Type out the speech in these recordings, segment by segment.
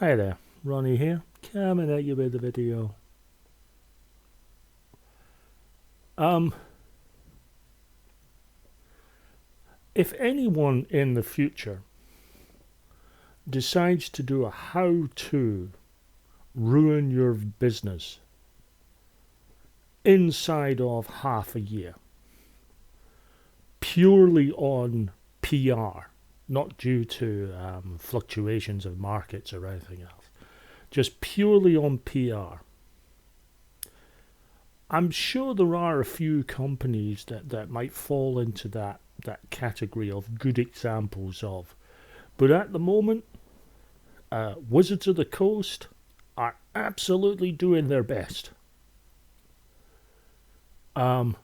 Hi there, Ronnie here, coming at you with the video. Um, if anyone in the future decides to do a how-to ruin your business inside of half a year, purely on PR, not due to fluctuations of markets or anything else, just purely on PR, I'm sure there are a few companies that might fall into that category of good examples of. But at the moment, Wizards of the Coast are absolutely doing their best. Not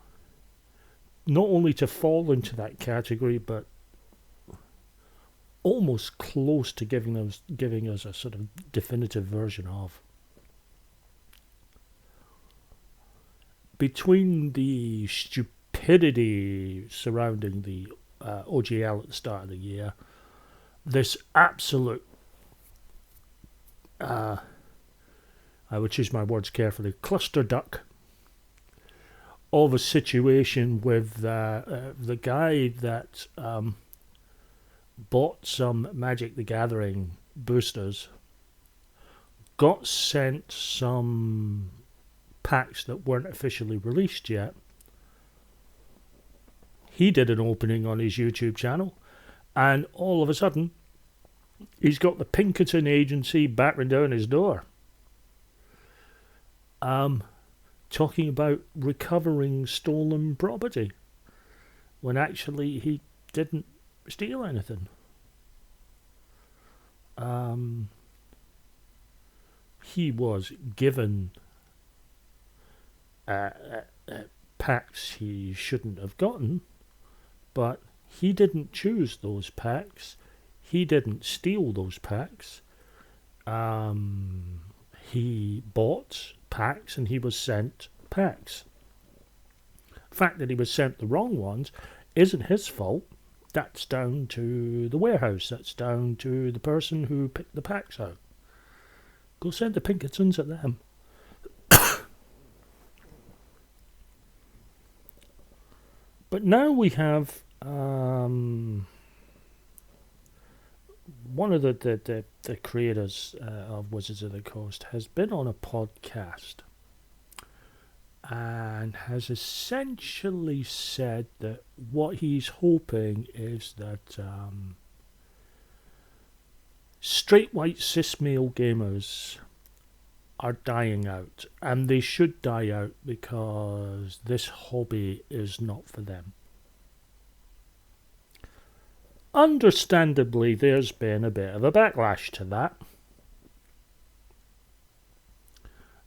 only to fall into that category, but almost close to giving us a sort of definitive version of. Between the stupidity surrounding the OGL at the start of the year, this absolute, I would choose my words carefully, cluster duck of a situation with the guy that bought some Magic the Gathering boosters, got sent some packs that weren't officially released yet. He did an opening on his YouTube channel, and all of a sudden, he's got the Pinkerton agency battering down his door. Talking about recovering stolen property, when actually he didn't steal anything. He was given packs he shouldn't have gotten, but he didn't choose those packs. He didn't steal those packs. He bought packs and he was sent packs. The fact that he was sent the wrong ones isn't his fault. That's down to the warehouse. That's down to the person who picked the packs out. Go send the Pinkertons at them. But now we have one of the creators of Wizards of the Coast has been on a podcast and has essentially said that what he's hoping is that straight white cis male gamers are dying out, and they should die out because this hobby is not for them. Understandably, there's been a bit of a backlash to that,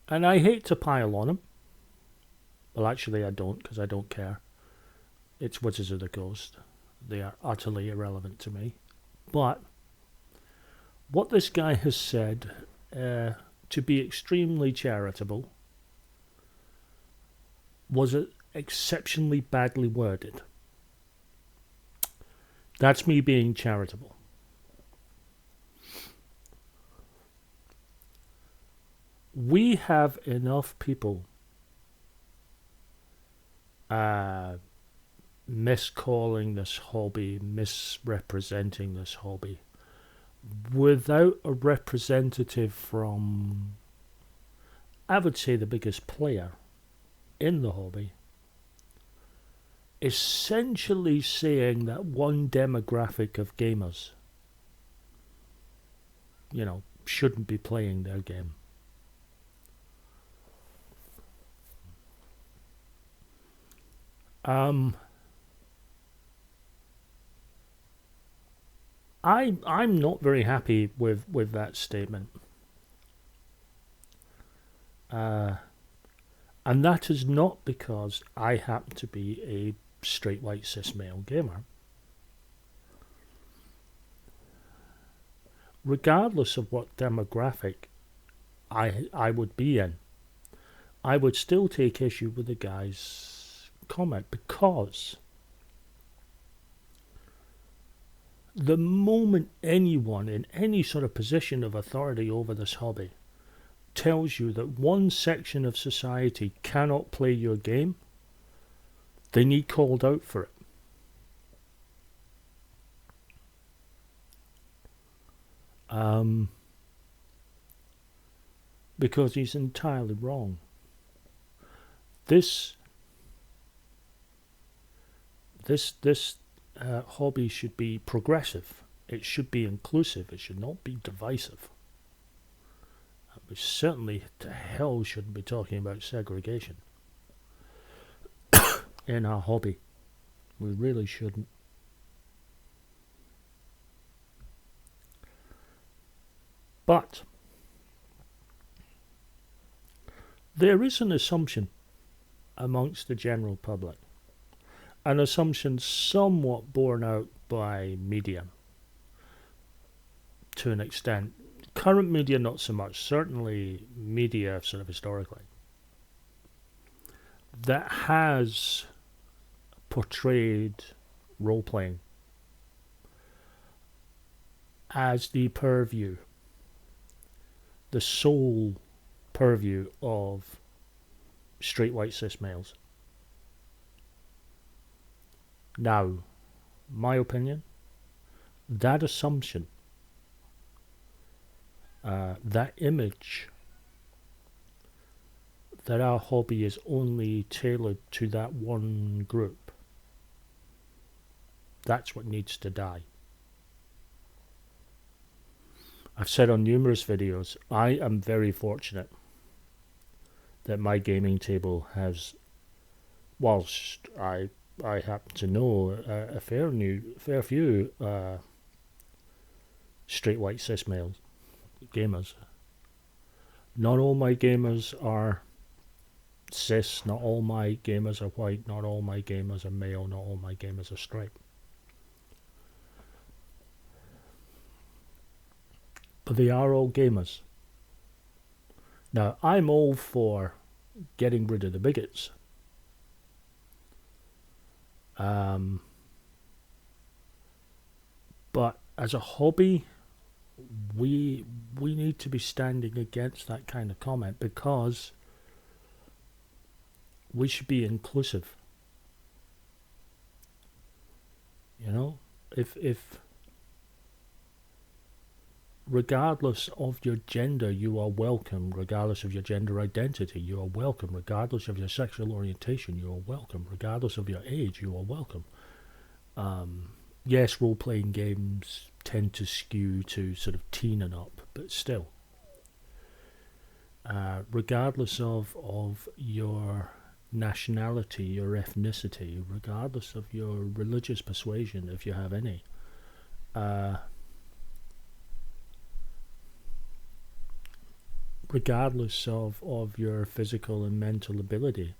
and I hate to pile on him. Well, actually I don't, because I don't care. It's Wizards of the Coast. They are utterly irrelevant to me. But what this guy has said, to be extremely charitable, was exceptionally badly worded. That's me being charitable. We have enough people miscalling this hobby, misrepresenting this hobby, without a representative from, I would say, the biggest player in the hobby, essentially saying that one demographic of gamers, shouldn't be playing their game. I'm not very happy with that statement. And that is not because I happen to be a straight white cis male gamer. Regardless of what demographic I would be in, I would still take issue with the guy's comment, because the moment anyone in any sort of position of authority over this hobby tells you that one section of society cannot play your game, they need called out for it. Because he's entirely wrong. This hobby should be progressive. It should be inclusive. It should not be divisive. We certainly to hell shouldn't be talking about segregation in our hobby. We really shouldn't. But there is an assumption amongst the general public, an assumption somewhat borne out by media to an extent. Current media not so much, certainly media sort of historically, that has portrayed role-playing as the purview, the sole purview of straight white cis males. Now, my opinion, that assumption, that image that our hobby is only tailored to that one group, that's what needs to die. I've said on numerous videos, I am very fortunate that my gaming table has, whilst I happen to know a fair few straight white cis males gamers. Not all my gamers are cis, not all my gamers are white, not all my gamers are male, not all my gamers are straight. But they are all gamers. Now, I'm all for getting rid of the bigots. But as a hobby, we need to be standing against that kind of comment, because we should be inclusive. You know, if regardless of your gender, you are welcome. Regardless of your gender identity, you are welcome. Regardless of your sexual orientation, you are welcome. Regardless of your age, you are welcome. Yes, role-playing games tend to skew to sort of teen and up, but still, regardless of your nationality, your ethnicity, regardless of your religious persuasion, if you have any, regardless of your physical and mental ability,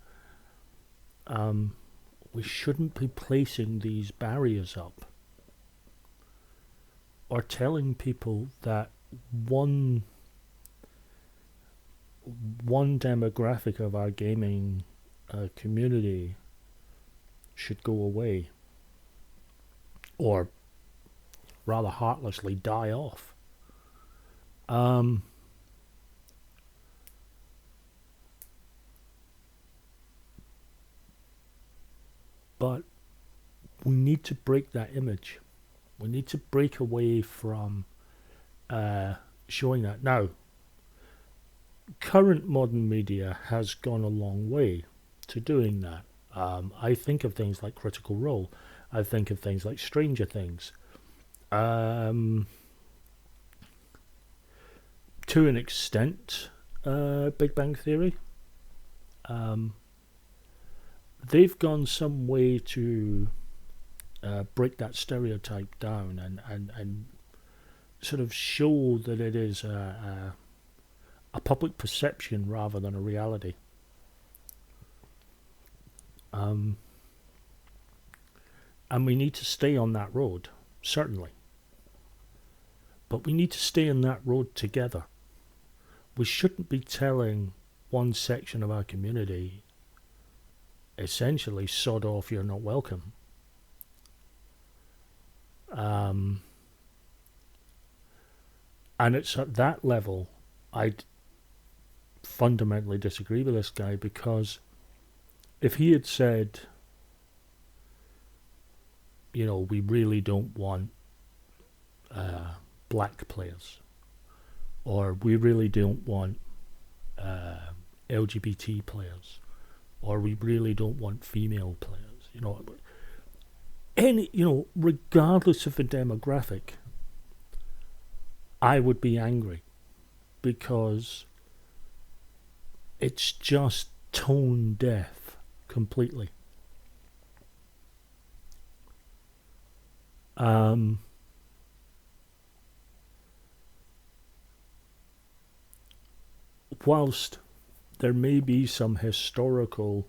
we shouldn't be placing these barriers up or telling people that one demographic of our gaming community should go away, or rather heartlessly die off. But we need to break that image. We need to break away from showing that. Now, current modern media has gone a long way to doing that. I think of things like Critical Role. I think of things like Stranger Things. To an extent, Big Bang Theory. They've gone some way to break that stereotype down and sort of show that it is a public perception rather than a reality. And we need to stay on that road, certainly. But we need to stay on that road together. We shouldn't be telling one section of our community, essentially, sod off, you're not welcome. And it's at that level I fundamentally disagree with this guy, because if he had said, we really don't want black players, or we really don't want LGBT players, or we really don't want female players, regardless of the demographic, I would be angry, because it's just tone deaf completely. Whilst there may be some historical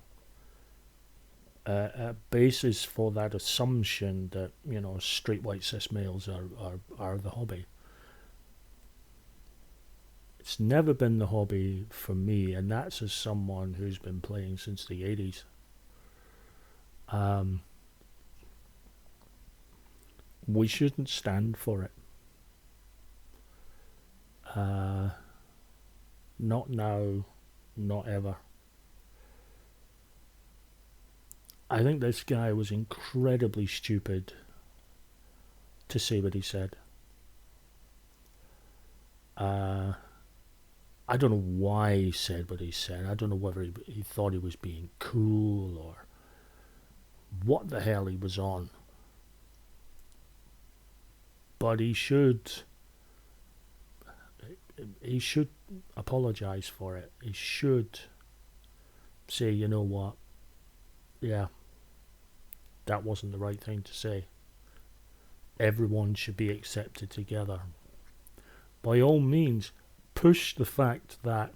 basis for that assumption that straight white cis males are the hobby, it's never been the hobby for me, and that's as someone who's been playing since the 80s. We shouldn't stand for it. Not now, not ever. I think this guy was incredibly stupid to say what he said. I don't know why he said what he said. I don't know whether he thought he was being cool or what the hell he was on. But he should apologise for it. He should say, you know what, yeah, that wasn't the right thing to say. Everyone should be accepted together. By all means, push the fact that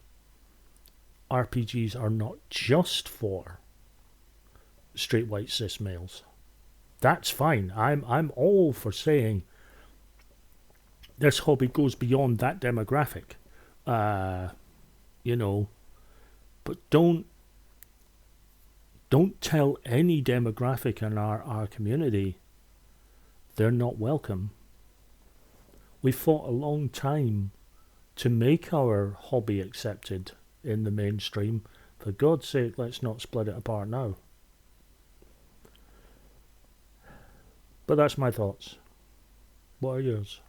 RPGs are not just for straight white cis males. That's fine. I'm all for saying this hobby goes beyond that demographic. But don't tell any demographic in our community they're not welcome. We fought a long time to make our hobby accepted in the mainstream. For God's sake, let's not split it apart now. But that's my thoughts. What are yours?